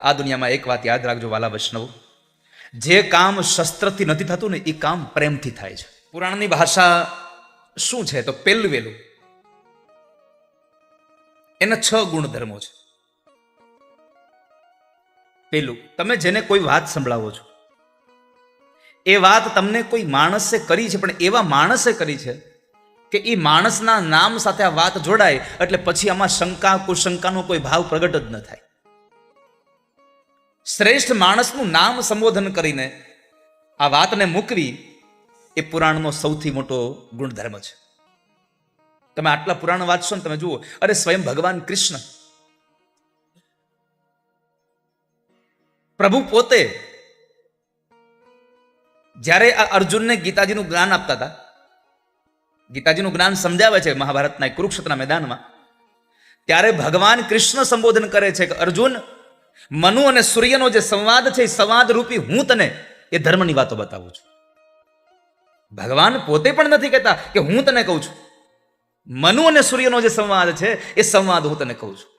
આ દુનિયામાં એક વાત યાદ રાખજો વાલા વૈષ્ણવ, જે કામ શસ્ત્રથી નથી થતું ને એ કામ પ્રેમથી થાય છે. પુરાણની ભાષા શું છે તો પહેલું વહેલું એના 6 ગુણધર્મો છે. પેલું, તમે જેને કોઈ વાત સંભળાવો છો એ વાત તમને કોઈ માણસે કરી છે, પણ એવા માણસે કરી છે કે એ માણસના નામ સાથે આ વાત જોડાય એટલે પછી આમાં શંકા કુશંકાનો કોઈ ભાવ પ્રગટ જ ન થાય. શ્રેષ્ઠ માણસનું નામ સંબોધન કરીને આ વાતને મૂકવી એ પુરાણનો સૌથી મોટો ગુણધર્મ છે. તમે આટલા પુરાણ વાંચશો ને તમે જુઓ, અરે સ્વયં ભગવાન કૃષ્ણ પ્રભુ પોતે જ્યારે આ અર્જુનને ગીતાજીનું જ્ઞાન આપતા હતા, ગીતાજીનું જ્ઞાન સમજાવે છે મહાભારતના કુરુક્ષેત્રના મેદાનમાં, ત્યારે ભગવાન કૃષ્ણ સંબોધન કરે છે કે અર્જુન, મનુ અને સૂર્યનો જે સંવાદ છે એ સંવાદ રૂપી હું તને એ ધર્મની વાતો બતાવું છું. ભગવાન પોતે પણ નથી કહેતા કે હું તને કહું છું, મનુ અને સૂર્યનો જે સંવાદ છે એ સંવાદ હું તને કહું છું.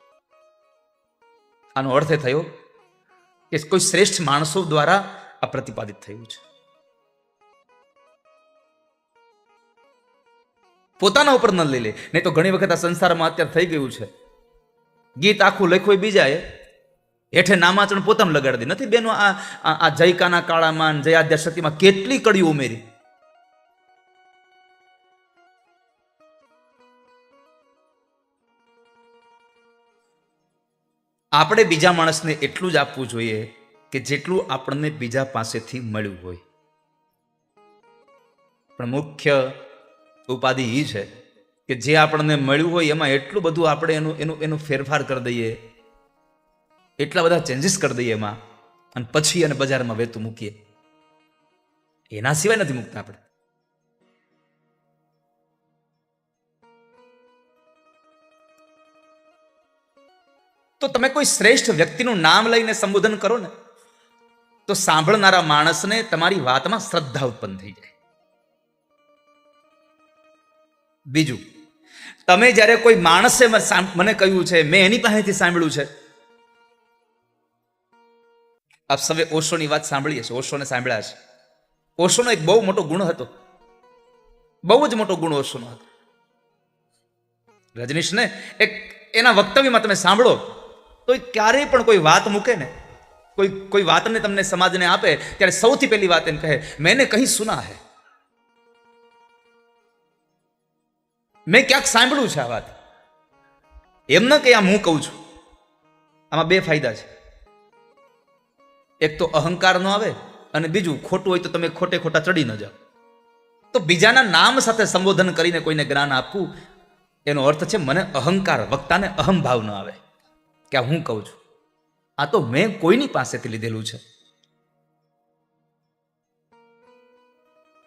આનો અર્થ એ થયો કે કોઈ શ્રેષ્ઠ માણસો દ્વારા આ પ્રતિપાદિત થયું છે. પોતાના ઉપર ન લઈ લે. નહીં તો ઘણી વખત આ સંસારમાં અત્યારે થઈ ગયું છે, ગીત આખું લખ્યું બીજાએ, હેઠે નામાચરણ પોતાનું લગાડી દે. નથી બેનો આ જયકાના કાળામાં જયાદ્યા શક્તિમાં કેટલી કડીઓ ઉમેરી. આપણે બીજા માણસને એટલું જ આપવું જોઈએ કે જેટલું આપણને બીજા પાસેથી મળ્યું હોય. પણ મુખ્ય ઉપાધિ એ છે કે જે આપણને મળ્યું હોય એમાં એટલું બધું આપણે એનું ફેરફાર કરી દઈએ, એટલા બધા ચેન્જીસ કરી દઈએ એમાં, અને પછી એને બજારમાં વેતું મૂકીએ. એના સિવાય નથી મૂકતા આપણે. તો તમે કોઈ શ્રેષ્ઠ વ્યક્તિનું નામ લઈને સંબોધન કરો ને તો સાંભળનારા માણસને તમારી વાતમાં શ્રદ્ધા ઉત્પન્ન થઈ જાય. બીજું, તમે જ્યારે કોઈ માણસે મને કહ્યું છે, મેં એની પાસેથી સાંભળ્યું છે. આપ સવે ઓશોની વાત સાંભળીએ છીએ, ઓશોને સાંભળ્યા છે. ઓશોનો એક બહુ મોટો ગુણ હતો, બહુ જ મોટો ગુણ ઓશોનો હતો. રજનીશને એક એના વક્તવ્યમાં તમે સાંભળો તો ક્યારેય પણ કોઈ વાત મૂકે ને, કોઈ વાતને તમને સમાજને આપે ત્યારે સૌથી પહેલી વાત એમ કહે, મેને કહી સુના હૈ, મેં ક્યાંક સાંભળ્યું છે આ વાત. એમ ન કે આમ હું કહું છું. આમાં બે ફાયદા છે. એક તો અહંકાર ન આવે, અને બીજું ખોટું હોય તો તમે ખોટે ખોટા ચડી ન જાઓ. તો બીજાના નામ સાથે સંબોધન કરીને કોઈને જ્ઞાન આપવું એનો અર્થ છે મને અહંકાર, વક્તાને અહંભાવ ન આવે કે આ હું કહું છું, આ તો મેં કોઈની પાસેથી લીધેલું છે.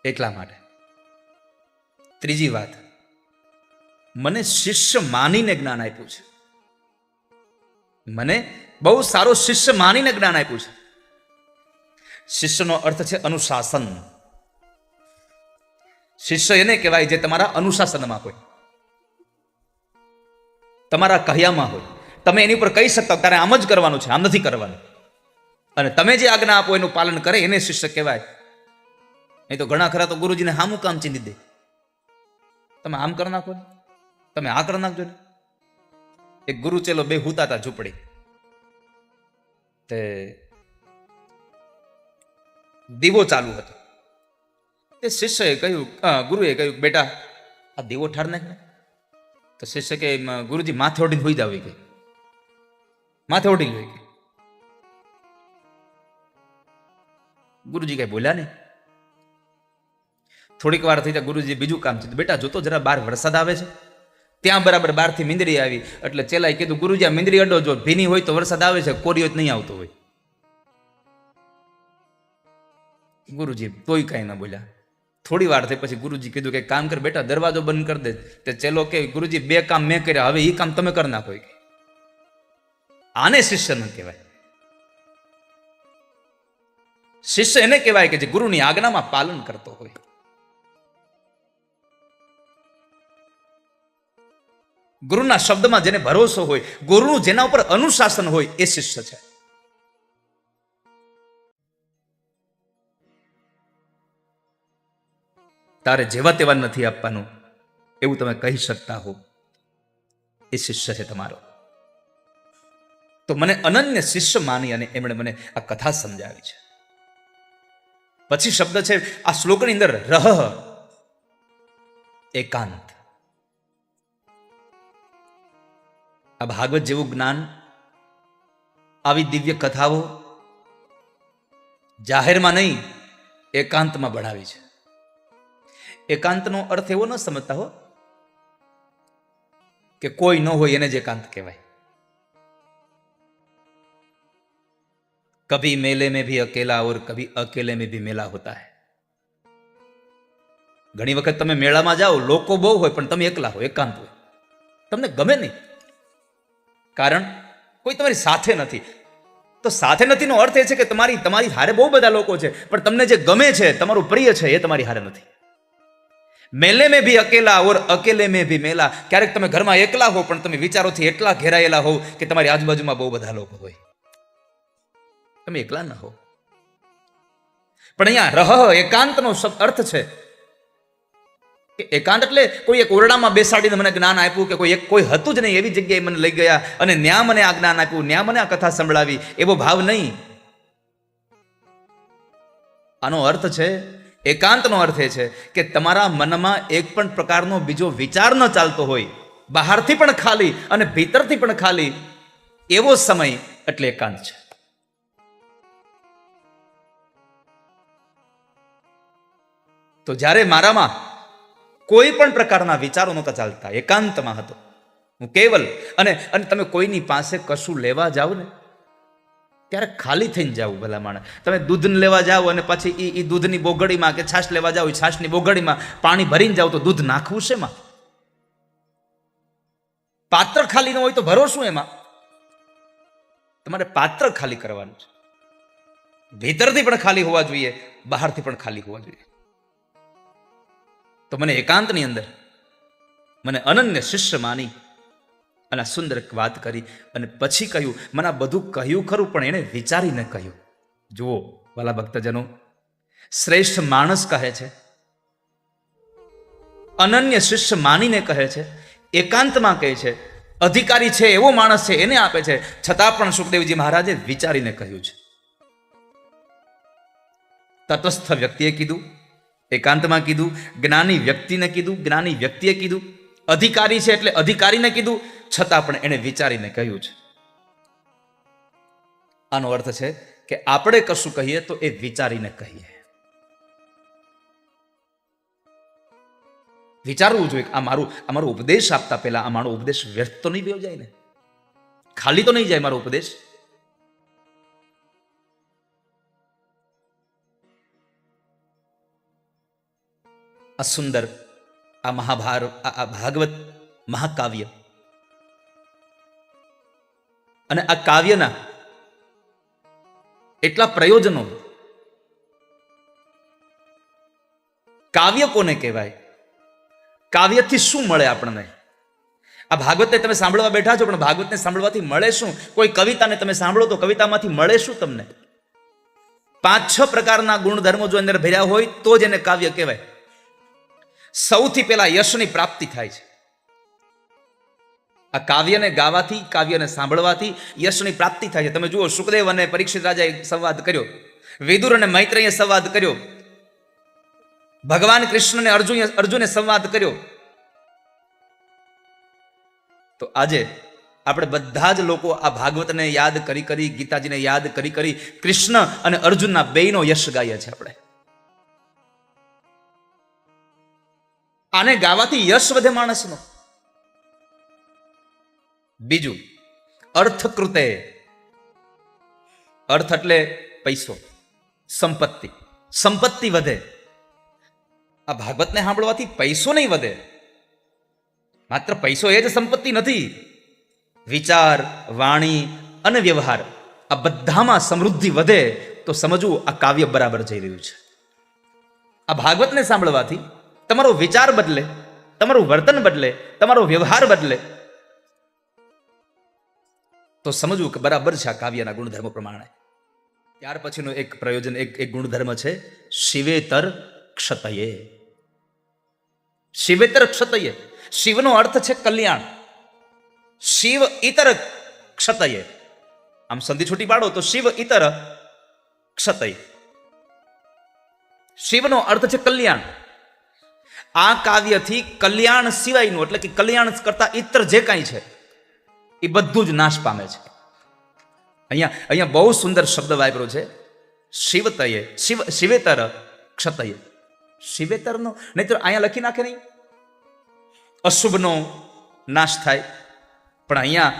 એટલા માટે ત્રીજી વાત, મને શિષ્ય માનીને જ્ઞાન આપ્યું છે. મને બહુ સારો શિષ્ય માનીને જ્ઞાન આપ્યું છે. શિષ્યનો અર્થ છે અનુશાસન. શિષ્ય એને કહેવાય જે તમારા અનુશાસનમાં હોય, તમારા કહ્યામાં હોય. તમે એની ઉપર કહી શકતા તારે આમ જ કરવાનું છે, આમ નથી કરવાનું, અને તમે જે આજ્ઞા આપો એનું પાલન કરે એને શિષ્ય કહેવાય. નહીં તો ઘણા ખરા તો ગુરુજીને હામું કામ ચીંધી દે, તમે આમ કરી નાખો ને, તમે આ કરી નાખજો ને. એક ગુરુ ચેલો બે હુતા હતા ઝૂંપડી, તે દીવો ચાલુ હતો. તે શિષ્યએ કહ્યું, ગુરુએ કહ્યું, બેટા આ દીવો ઠાર નાખ ને. તો શિષ્ય કે ગુરુજી માથે ઓઢીને હોઈ જાવ કે, માથે ઓઢી ગઈ. ગુરુજી કઈ બોલ્યા નહીં. થોડીક વાર થઈ જાય, ગુરુજી બીજું કામ છે, બેટા જોતો જરા બહાર વરસાદ આવે છે. ત્યાં બરાબર બહારથી મીંદડી આવી એટલે ચેલાએ કીધું, ગુરુજી આ મીંદડી અડો, જો ભીની હોય તો વરસાદ આવે છે, કોરી હોય તો નહીં આવતો હોય. ગુરુજી તોય કાંઈ ન બોલ્યા. થોડી વાર થઈ પછી ગુરુજી કીધું કે કામ કર બેટા, દરવાજો બંધ કરી દે. તે ચેલો કે ગુરુજી બે કામ મેં કર્યા, હવે એ કામ તમે કરી નાખો. આને શિષ્ય ન કહેવાય. શિષ્ય એને કહેવાય કે જે ગુરુની આજ્ઞામાં પાલન કરતો હોય. ગુરુના શબ્દમાં જેને ભરોસો હોય, ગુરુનું જેના ઉપર અનુશાસન હોય એ શિષ્ય છે. તારે જેવા તેવા નથી આપવાનું એવું તમે કહી શકતા હો, એ શિષ્ય છે તમારો. તો મને અનન્ય શિષ્ય માની અને એમણે મને આ કથા સમજાવી છે. પછી શબ્દ છે આ શ્લોકની અંદર, રહ, એકાંત. આ ભાગવત જેવું જ્ઞાન, આવી દિવ્ય કથાઓ જાહેરમાં નહીં, એકાંતમાં ભણાવી છે. એકાંતનો અર્થ એવો ન સમજતા હો કે કોઈ ન હોય એને જ એકાંત કહેવાય. कभी मेले में भी अकेला और कभी अकेले में भी मेला होता है. ઘણી વખત તમે મેળામાં જાઓ, લોકો બહુ હોય પણ તમે એકલા હો, એકાંત હોય, તમને ગમે નહીં. કારણ કોઈ તમારી સાથે નથી. તો સાથે નથીનો અર્થ એ છે કે તમારી હારે બહુ બધા લોકો છે, પણ તમને જે ગમે છે, તમારું પ્રિય છે, એ તમારી હારે નથી. મેલે મેં ભી અકેલા ઓર અકેલે મેં ભી મેલા. ક્યારેક તમે ઘરમાં એકલા હો પણ તમે વિચારોથી એટલા ઘેરાયેલા હો કે તમારી આજુબાજુમાં બહુ બધા લોકો હોય, તમે એકલા ન હો. પણ અહીંયા રહ, એકાંતનો અર્થ છે કે એકાંત એટલે કોઈ એક ઓરડામાં બેસાડીને મને જ્ઞાન આપ્યું, કે કોઈ હતું જ નહીં એવી જગ્યાએ મને લઈ ગયા અને ન્યા મને આ જ્ઞાન આપ્યું, ન્યા મને આ કથા સંભળાવી, એવો ભાવ નહીં. આનો અર્થ છે, એકાંતનો અર્થ એ છે કે તમારા મનમાં એક પણ પ્રકારનો બીજો વિચાર ન ચાલતો હોય, બહારથી પણ ખાલી અને ભીતરથી પણ ખાલી, એવો સમય એટલે એકાંત છે. તો જ્યારે મારામાં કોઈ પણ પ્રકારના વિચારો નહોતા ચાલતા, એકાંતમાં હતો હું કેવલ, અને તમે કોઈની પાસે કશું લેવા જાઓ ને ત્યારે ખાલી થઈને જાવ. ભલા માણસ, તમે દૂધ લેવા જાઓ અને પછી એ દૂધની બોગડીમાં, કે છાશ લેવા જાઓ, છાશની બોગડીમાં પાણી ભરીને જાઓ તો દૂધ નાખવું છે એમાં? પાત્ર ખાલી ન હોય તો ભરો શું એમાં? તમારે પાત્ર ખાલી કરવાનું છે. ભીતરથી પણ ખાલી હોવા જોઈએ, બહારથી પણ ખાલી હોવા જોઈએ. તો મને એકાંતની અંદર મને અનન્ય શિષ્ય માની અને સુંદર વાત કરી અને પછી કહ્યું, મને આ બધું કહ્યું ખરું પણ એણે વિચારીને કહ્યું. જુઓ વાલા ભક્તજનો, શ્રેષ્ઠ માણસ કહે છે, અનન્ય શિષ્ય માનીને કહે છે, એકાંતમાં કહે છે, અધિકારી છે એવો માણસ છે એને આપે છે, છતાં પણ સુખદેવજી મહારાજે વિચારીને કહ્યું છે. તટસ્થ વ્યક્તિએ કીધું, એકાંતમાં કીધું, જ્ઞાની વ્યક્તિને કીધું, જ્ઞાની વ્યક્તિએ કીધું, અધિકારી છે એટલે અધિકારીને કીધું, છતાં પણ એને વિચારીને કહ્યું છે. આનો અર્થ છે કે આપણે કશું કહીએ તો એ વિચારીને કહીએ. વિચારવું જોઈએ આ મારો ઉપદેશ આપતા પહેલા આ મારો ઉપદેશ વ્યર્થ તો નહીં ગયો જાય ને, ખાલી તો નહીં જાય મારો ઉપદેશ. આ સુંદર આ આ ભાગવત મહાકાવ્ય અને આ કાવ્યના એટલા પ્રયોજનો. કાવ્ય કોને કહેવાય? કાવ્યથી શું મળે આપણને? આ ભાગવતને તમે સાંભળવા બેઠા છો, પણ ભાગવતને સાંભળવાથી મળે શું? કોઈ કવિતાને તમે સાંભળો તો કવિતામાંથી મળે શું તમને? 5-6 પ્રકારના ગુણધર્મો જો અંદર ભર્યા હોય તો જ એને કાવ્ય કહેવાય. સૌથી પહેલા યશની પ્રાપ્તિ થાય છે. આ કાવ્યને ગાવાથી, કાવ્યને સાંભળવાથી યશની પ્રાપ્તિ થાય છે. તમે જુઓ, સુખદેવ અને પરીક્ષિત રાજાએ સંવાદ કર્યો, વિદુર અને મૈત્રેયે સંવાદ કર્યો, ભગવાન કૃષ્ણ અને અર્જુને સંવાદ કર્યો. તો આજે આપણે બધા જ લોકો આ ભાગવતને યાદ કરી, ગીતાજીને યાદ કરી કૃષ્ણ અને અર્જુનના બેયનો યશ ગાઈએ છે આપણે. આને ગાવાથી યશ વધે માણસનો. બીજું, અર્થકૃતે. અર્થ એટલે પૈસો, સંપત્તિ વધે. આ ભાગવતને સાંભળવાથી પૈસો નહીં વધે. માત્ર પૈસો એ જ સંપત્તિ નથી. વિચાર, વાણી અને વ્યવહાર આ બધામાં સમૃદ્ધિ વધે તો સમજવું આ કાવ્ય બરાબર જઈ રહ્યું છે. આ ભાગવતને સાંભળવાથી તમારો વિચાર બદલે, તમારું વર્તન બદલે, તમારો વ્યવહાર બદલે તો સમજવું કે બરાબર છે આ કાવ્યના ગુણધર્મો પ્રમાણે. ત્યાર પછીનું એક પ્રયોજન, એક ગુણધર્મ છે, શિવેતર ક્ષતયે. શિવેતર ક્ષતયે, શિવનો અર્થ છે કલ્યાણ. શિવ ઇતર ક્ષતયે, આમ સંધિ છૂટી પાડો તો શિવ ઇતર ક્ષતયે. શિવનો અર્થ છે કલ્યાણ. આ કાવ્યથી કલ્યાણ સિવાયનું એટલે કે કલ્યાણ કરતા ઇતર જે કાંઈ છે એ બધું જ નાશ પામે છે. અહીંયા બહુ સુંદર શબ્દ વાપર્યો છે, શિવતયે, શિવેતર ક્ષતયે. શિવેતરનો નહીં તો અહીંયા લખી નાખે નહીં, અશુભનો નાશ થાય, પણ અહીંયા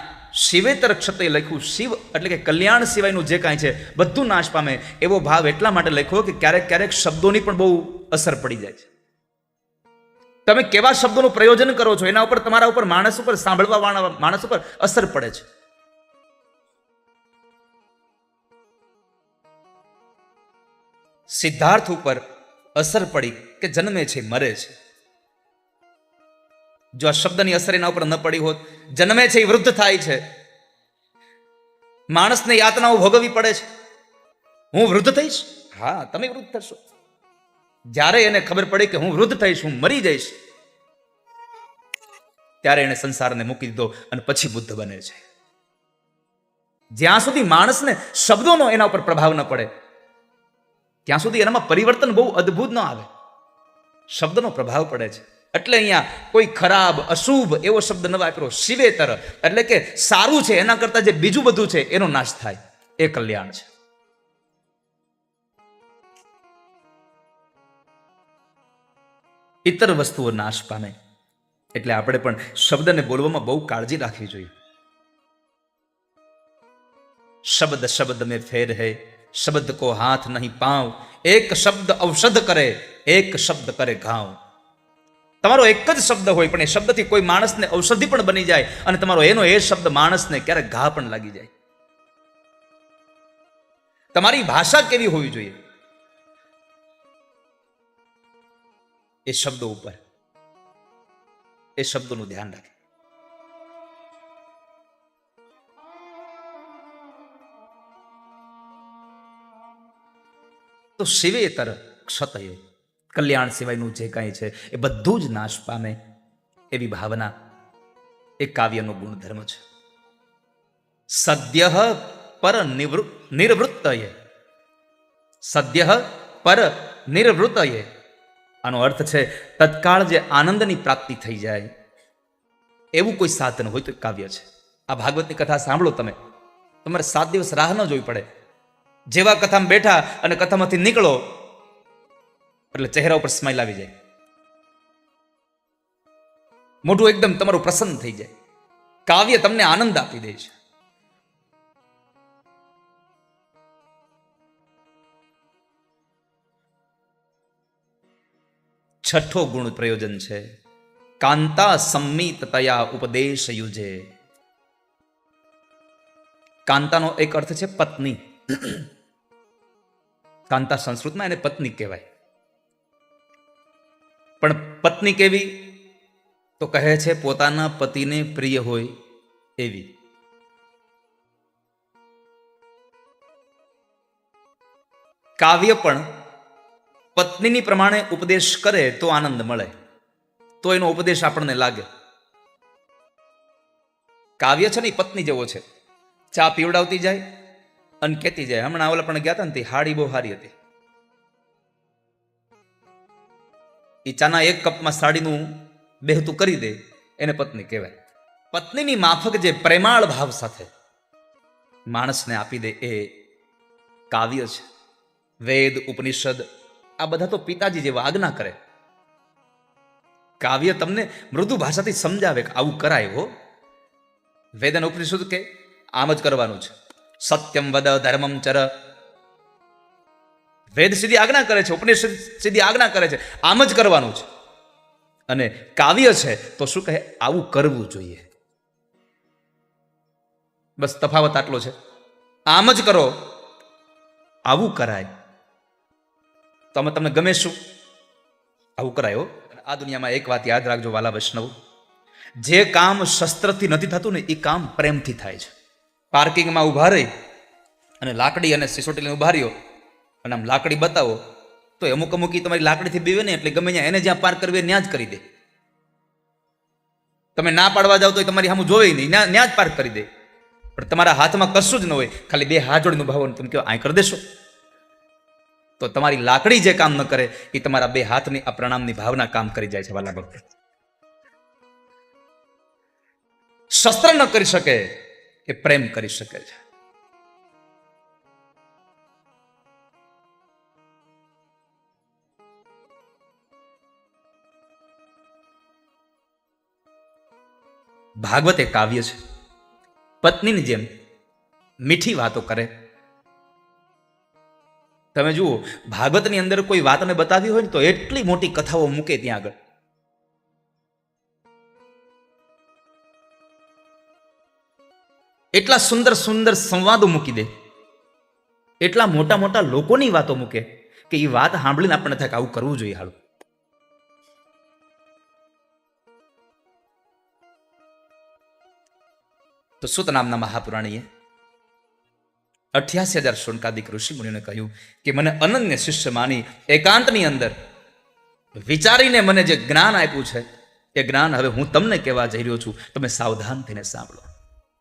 શિવેતર ક્ષતયે લખ્યું. શિવ એટલે કે કલ્યાણ સિવાયનું જે કાંઈ છે બધું નાશ પામે, એવો ભાવ એટલા માટે લખ્યો કે ક્યારેક ક્યારેક શબ્દોની પણ બહુ અસર પડી જાય છે. તમે કેવા શબ્દોનું પ્રયોજન કરો છો એના ઉપર, તમારા ઉપર, માણસ ઉપર, સાંભળવા વાળા માણસ ઉપર અસર પડે છે. સિદ્ધાર્થ ઉપર અસર પડી કે જન્મે છે, મરે છે. જો આ શબ્દની અસર એના ઉપર ન પડી હોત, જન્મે છે એ વૃદ્ધ થાય છે, માણસને યાતનાઓ ભોગવવી પડે છે. હું વૃદ્ધ થઈશ, હા તમે વૃદ્ધ થશો. જ્યારે એને ખબર પડી કે હું વૃદ્ધ થઈશ, હું મરી જઈશ, ત્યારે એને સંસારને મૂકી દીધો અને પછી બુદ્ધ બને છે. જ્યાં સુધી માણસને શબ્દોનો એના ઉપર પ્રભાવ ન પડે ત્યાં સુધી એનામાં પરિવર્તન બહુ અદ્ભુત ન આવે. શબ્દનો પ્રભાવ પડે છે. એટલે અહીંયા કોઈ ખરાબ, અશુભ એવો શબ્દ ન વાપરો. શિવેતર એટલે કે સારું છે એના કરતા જે બીજું બધું છે એનો નાશ થાય, એ કલ્યાણ છે. ઇતર વસ્તુઓ નાશ પામે. એટલે આપણે પણ શબ્દને બોલવામાં બહુ કાળજી રાખવી જોઈએ. શબ્દ શબ્દ મેં ફેર હૈ, શબ્દ કો હાથ નહીં પાવ, એક શબ્દ ઔષધ કરે, એક શબ્દ કરે ઘાવ. તમારો એક જ શબ્દ હોય પણ એ શબ્દથી કોઈ માણસને ઔષધિ પણ બની જાય, અને તમારો એનો એ શબ્દ માણસને ક્યારેક ઘા પણ લાગી જાય. તમારી ભાષા કેવી હોવી જોઈએ એ શબ્દો ઉપર, એ શબ્દોનું ધ્યાન રાખે. તો શિવેતર ક્ષતયે, કલ્યાણ સિવાયનું જે કાંઈ છે એ બધું જ નાશ પામે, એવી ભાવના એ કાવ્યનો ગુણધર્મ છે. સદ્ય પર નિર્વૃત્તયે, સદ્ય પર નિર્વૃત્તયે, આનો અર્થ છે તત્કાળ જે આનંદની પ્રાપ્તિ થઈ જાય એવું કોઈ સાધન હોય તો કાવ્ય છે. આ ભાગવતની કથા સાંભળો તમે, તમારે 7 દિવસ રાહ ન જોવી પડે. જેવા કથામાં બેઠા અને કથામાંથી નીકળો એટલે ચહેરા ઉપર સ્માઇલ આવી જાય, મોઢું એકદમ તમારું પ્રસન્ન થઈ જાય. કાવ્ય તમને આનંદ આપી દે છે. છઠ્ઠો ગુણ પ્રયોજન છે, કાંતા સંમિતતયા ઉપદેશ યુજે. કાંતાનો એક અર્થ છે પત્ની. કાંતા સંસ્કૃતમાં એને પત્ની કહેવાય. પણ પત્ની કેવી તો કહે છે પોતાના પતિને પ્રિય હોય એવી. કાવ્ય પણ પત્નીની પ્રમાણે ઉપદેશ કરે તો આનંદ મળે, તો એનો ઉપદેશ આપણને લાગે. કાવ્ય છે ને પત્ની જેવો છે, ચા પીવડાવતી જાય અને કહેતી જાય. હમણાં ઓલા પણ ગયા હતા ને, હાડી બહુ સારી હતી. એ ચાના એક કપમાં સાડીનું બેહતું કરી દે, એને પત્ની કહેવાય. પત્નીની માફક જે પ્રેમાળ ભાવ સાથે માણસને આપી દે એ કાવ્ય છે. વેદ, ઉપનિષદ આ બધા તો પિતાજી જેવા આજ્ઞા કરે. કાવ્ય તમને મૃદુ ભાષાથી સમજાવે કે આવું કરાય હો. વેદ અને ઉપનિષદ કે આમ જ કરવાનું છે. સત્યમ વદ ધર્મમ ચર. વેદ સીધી આજ્ઞા કરે છે, ઉપનિષદ સીધી આજ્ઞા કરે છે, આમ જ કરવાનું છે. અને કાવ્ય છે તો શું કહે, આવું કરવું જોઈએ. બસ તફાવત આટલો છે. આમ જ કરો, આવું કરાય. તો અમે તમને ગમે શું આવું કરાયો. આ દુનિયામાં એક વાત યાદ રાખજો વાલા વૈષ્ણવ, જે કામ શસ્ત્રથી નથી થતું ને એ કામ પ્રેમથી થાય છે. પાર્કિંગમાં ઊભા રહી અને લાકડી અને સિસોટી લઈને ઊભા રહ્યો અને આમ લાકડી બતાવો તો અમુક અમુક તમારી લાકડીથી બીવે ને એટલે ગમે ત્યાં એને જ્યાં પાર્ક કરવી ત્યાં જ કરી દે. તમે ના પાડવા જાઓ તો તમારી સામું જોવે નહીં, ન્યા જ પાર્ક કરી દે. પણ તમારા હાથમાં કશું જ ન હોય, ખાલી બે હાથ જોડીનું ભાવો તમે કહો આય કરી દેશો, તો તમારી લાકડી જે કામ ન કરે એ તમારા બે હાથની આ પ્રણામની ભાવના કામ કરી જાય છે. વાલા ભક્ત, શસ્ત્ર ન કરી શકે એ પ્રેમ કરી શકે છે. ભાગવત એક કાવ્ય છે. પત્નીની જેમ મીઠી વાતો કરે. તમે જુઓ, ભાગવતની અંદર કોઈ વાતને બતાવી હોય ને તો એટલી મોટી કથાઓ મૂકે ત્યાં આગળ. એટલા સુંદર સુંદર સંવાદો મૂકી દે, એટલા મોટા મોટા લોકોની વાતો મૂકે કે એ વાત સાંભળીને આપણને થાય કે આવું કરવું જોઈએ. હાલું તો સુત નામના મહાપુરાણીએ 88,000 શોનકાદિક ઋષિ મુનિઓને કહ્યું કે મને અનન્ય શિષ્ય માની એકાંતની અંદર વિચારીને મને જે જ્ઞાન આપ્યું છે એ જ્ઞાન હવે હું તમને કહેવા જઈ રહ્યો છું. તમે સાવધાન થઈને સાંભળો.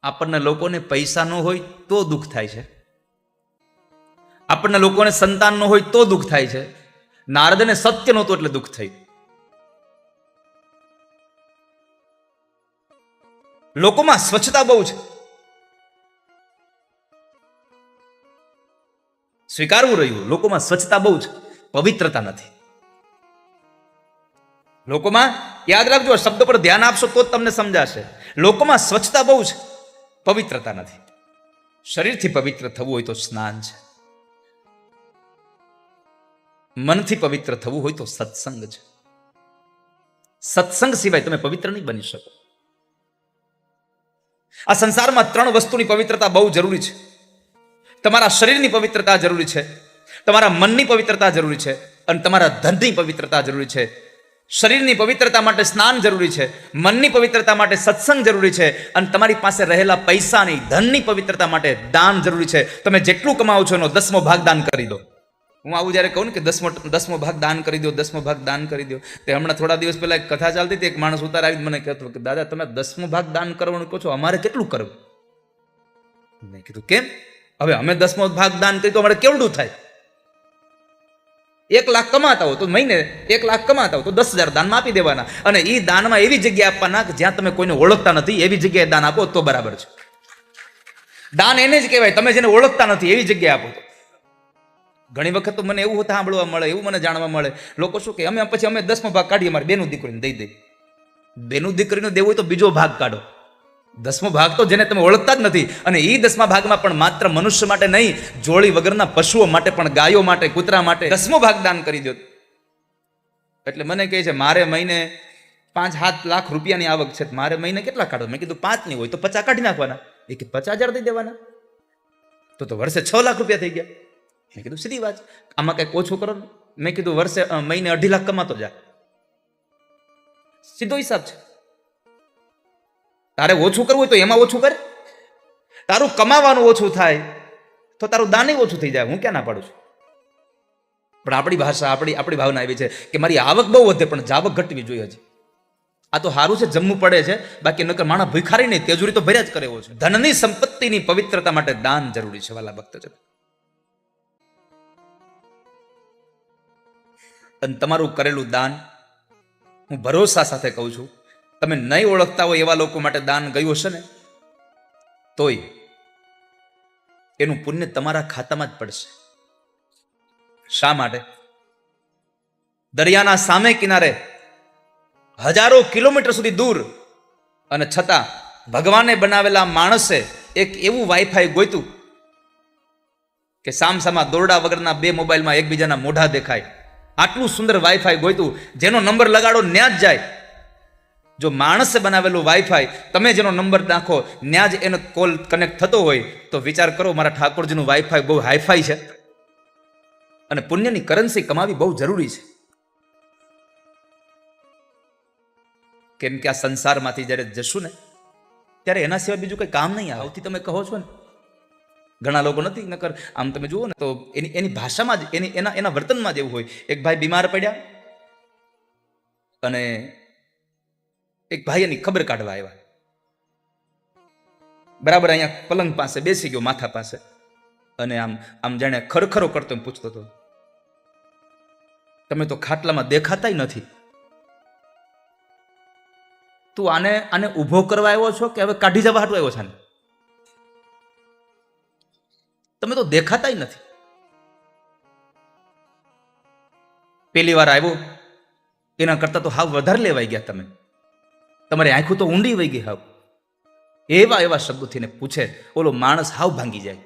આપણને લોકોને પૈસા ન હોય તો દુઃખ થાય છે, આપણને લોકોને સંતાન ન હોય તો દુઃખ થાય છે. નારદને સત્ય નહોતું એટલે દુઃખ થયું. લોકોમાં સ્વચ્છતા બહુ છે, સ્વીકારવું રહ્યું. લોકોમાં સ્વચ્છતા બહુ છે, પવિત્રતા નથી. લોકોમાં, યાદ રાખજો, શબ્દ પર ધ્યાન આપશો તો જ તમને સમજાશે. લોકોમાં સ્વચ્છતા બહુ છે, પવિત્રતા નથી. શરીરથી પવિત્ર થવું હોય તો સ્નાન છે, મનથી પવિત્ર થવું હોય તો સત્સંગ છે. સત્સંગ સિવાય તમે પવિત્ર નહીં બની શકો. આ સંસારમાં 3 વસ્તુની પવિત્રતા બહુ જરૂરી છે. તમારા શરીરની પવિત્રતા જરૂરી છે, તમારા મનની પવિત્રતા જરૂરી છે, અને તમારા ધનની પવિત્રતા જરૂરી છે. શરીરની પવિત્રતા માટે સ્નાન જરૂરી છે, મનની પવિત્રતા માટે સત્સંગ જરૂરી છે, અને તમારી પાસે રહેલા પૈસાની, ધનની પવિત્રતા માટે દાન જરૂરી છે. તમે જેટલું કમાવો છો એનો 10મો ભાગ દાન કરી દો. હું આવું જ્યારે કહું ને કે 10મો ભાગ દાન કરી દો, 10મો ભાગ દાન કરી દો, તે હમણાં થોડા દિવસ પહેલા એક કથા ચાલતી હતી. એક માણસ ઉતાર આવી મને કહેતો કે દાદા તમે 10મો ભાગ દાન કરવાનું કહો છો, અમારે કેટલું કરવું? મેં કીધું કેમ? હવે અમે 10મો ભાગ દાન કરી તો અમારે કેવડું થાય? 1 લાખ કમાતા હો તો મહિને 1 લાખ કમાતા હો તો 10,000 દાનમાં આપી દેવાના, અને એ દાનમાં એવી જગ્યાએ આપવાના કે જ્યાં તમે કોઈને ઓળખતા નથી એવી જગ્યાએ દાન આપો તો બરાબર છે. દાન એને જ કહેવાય, તમે જેને ઓળખતા નથી એવી જગ્યાએ આપો. ઘણી વખત તો મને એવું સાંભળવા મળે, એવું મને જાણવા મળે, લોકો શું કે અમે 10મો ભાગ કાઢીએ, અમારી બેનું દીકરીને દઈ દઈએ. બેનું દીકરીને દેવું હોય તો બીજો ભાગ કાઢો. 10મો ભાગ તો જેને તમે ઓળખતા જ નથી, અને એ 10મા ભાગમાં પણ માત્ર મનુષ્ય માટે નહીં, જોડી વગરના પશુઓ માટે પણ, ગાયો માટે, કૂતરા માટે 10મો ભાગ દાન કરી દો. એટલે મને કહે છે મારે મહિને 5-7 લાખ રૂપિયાની આવક છે, મારે મહિને કેટલા કાઢો? મેં કીધું 5 ની હોય તો 50 કાઢી નાખવાના. એ કે 50,000 દઈ દેવાના, તો વર્ષે 6 લાખ રૂપિયા થઈ ગયા. મેં કીધું સીધી વાત, આમાં કંઈક ઓછું કરો. મેં કીધું વર્ષે મહિને 2.5 લાખ કમાતો જા, સીધો હિસાબ છે. તારે ઓછું કરવું હોય તો એમાં ઓછું કરે. તારું કમાવાનું ઓછું થાય તો તારું દાન ઓછું થઈ જાય. હું ક્યાં ના પાડું છું? પણ આપણી ભાષા, આપણી ભાવના એવી છે કે મારી આવક બહુ વધે પણ જાવક ઘટવી જોઈએ. હજી આ તો સારું છે, જમવું પડે છે, બાકી નકર માણસ ભિખારી નહીં, તેજુરી તો ભર્યા જ કરે એવો છે. ધનની, સંપત્તિની પવિત્રતા માટે દાન જરૂરી છે વાલા ભક્તજન. અને તમારું કરેલું દાન, હું ભરોસા સાથે કહું છું, તમે નહીં ઓળખતા હોય એવા લોકો માટે દાન ગયું હશે ને તોય એનું પુણ્ય તમારા ખાતામાં જ પડશે. શા માટે? દરિયાના સામે કિનારે હજારો કિલોમીટર સુધી દૂર, અને છતાં ભગવાને બનાવેલા માણસે એક એવું વાઈફાઈ ગોઈતું કે સામસામા દોરડા વગરના 2 મોબાઈલમાં એકબીજાના મોઢા દેખાય. આટલું સુંદર વાઈફાઈ ગોઈતું, જેનો નંબર લગાડો ન્યા જ જાય. જો માણસે બનાવેલું વાઈફાઈ, તમે જેનો નંબર નાખો ન્યા જ એનો કોલ કનેક્ટ થતો હોય, તો વિચાર કરો મારા ઠાકોરજીનું વાઈફાઈ બહુ હાઈફાઈ છે. અને પુણ્યની કરન્સી કમાવી બહુ જરૂરી છે. કેમ કે આ સંસારમાંથી જ્યારે જશું ને ત્યારે એના સિવાય બીજું કંઈ કામ નહીં આવે. આવથી તમે કહો છો ને, ઘણા લોકો નથી, નકર આમ તમે જુઓ ને તો એની ભાષામાં જ, એના વર્તનમાં જ એવું હોય. એક ભાઈ બીમાર પડ્યા અને એક ભાઈ એની ખબર કાઢવા આવ્યા. બરાબર અહીંયા પલંગ પાસે બેસી ગયો, માથા પાસે, અને આમ આમ જાણે ખરખરો કરતો એમ પૂછતો હતો, તમે તો ખાટલામાં દેખાતા નથી, તું આને આને ઊભો કરવા આવ્યો છો કે હવે કાઢી જવા હાટું આવ્યો છે આને? તમે તો દેખાતા નથી. પેલી વાર આવ્યો એના કરતા તો હાવ વધારે લેવાઈ ગયા તમે, તમારી આંખો તો ઊંડી વહી ગઈ હાવ. એવા એવા શબ્દોથી ને પૂછે, ઓલો માણસ હાવ ભાંગી જાય.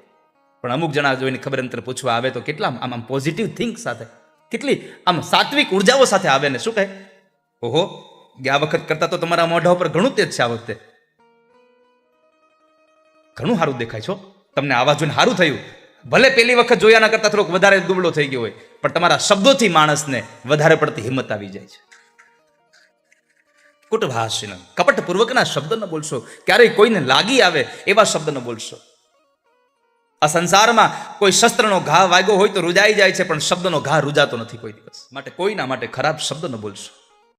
પણ અમુક જણા જોઈને ખબર અંતર પૂછવા આવે તો કેટલા આમ આમ પોઝિટિવ થિંક સાથે, કેટલી આમ સાત્વિક ઉર્જાઓ સાથે આવે ને શું કહે, ઓહો ગયા વખત કરતા તો તમારા મોઢા ઉપર ઘણું તેજ છે આ વખતે, ઘણું સારું દેખાય છો, તમને આવા જોઈને સારું થયું. ભલે પેલી વખત જોયાના કરતા થોડોક વધારે દુબળો થઈ ગયો હોય, પણ તમારા શબ્દોથી માણસને વધારે પડતી હિંમત આવી જાય છે. કુટભાષિન, કપટપૂર્વકના શબ્દ ન બોલશો, ક્યારેય કોઈને લાગી આવે એવા શબ્દ ન બોલશો. આ સંસારમાં કોઈ શસ્ત્રનો ઘા વાગ્યો હોય તો રૂજાઈ જાય છે, પણ શબ્દનો ઘા રૂજાતો નથી કોઈ દિવસ. માટે કોઈના માટે ખરાબ શબ્દ ન બોલશો.